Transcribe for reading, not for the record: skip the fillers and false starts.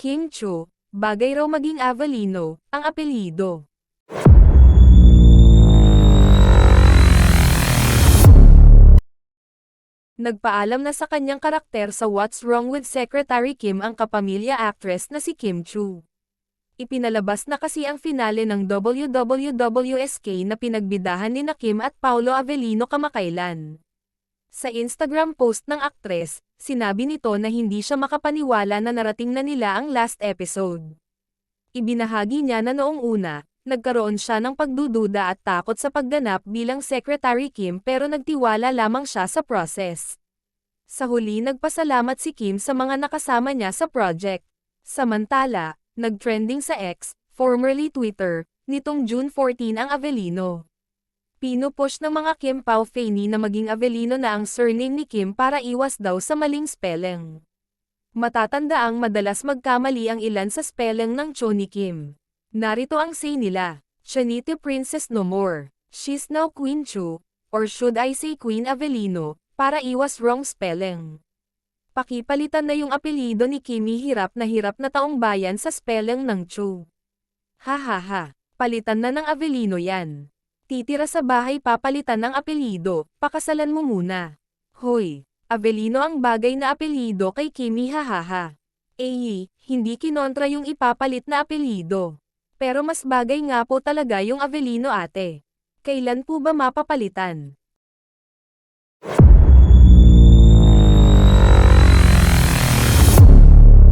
Kim Chu, bagay raw maging Avelino, ang apelyido. Nagpaalam na sa kanyang karakter sa What's Wrong with Secretary Kim ang kapamilya actress na si Kim Chu. Ipinalabas na kasi ang finale ng WWWSK na pinagbidahan ni Kim at Paolo Avellino kamakailan. Sa Instagram post ng aktres, sinabi nito na hindi siya makapaniwala na narating na nila ang last episode. Ibinahagi niya na noong una, nagkaroon siya ng pagdududa at takot sa pagganap bilang Secretary Kim pero nagtiwala lamang siya sa process. Sa huli nagpasalamat si Kim sa mga nakasama niya sa project. Samantala, nagtrending sa X, formerly Twitter, nitong June 14 ang Avellino. Pinupush ng mga Kim Pao Faney na maging Avellino na ang surname ni Kim para iwas daw sa maling spelling. Matatandaang madalas magkamali ang ilan sa spelling ng Cho ni Kim. Narito ang say nila, Chanite Princess no more, she's now Queen Chu, or should I say Queen Avellino, para iwas wrong spelling. Pakipalitan na yung apelyido ni Kimi, hirap na taong bayan sa spelling ng Chu. Hahaha, palitan na ng Avellino yan. Titira sa bahay papalitan ng apelyido, pakasalan mo muna. Hoy, Avellino ang bagay na apelyido kay Kimi, hahaha. Hindi kinontra yung ipapalit na apelyido. Pero mas bagay nga po talaga yung Avellino ate. Kailan po ba mapapalitan?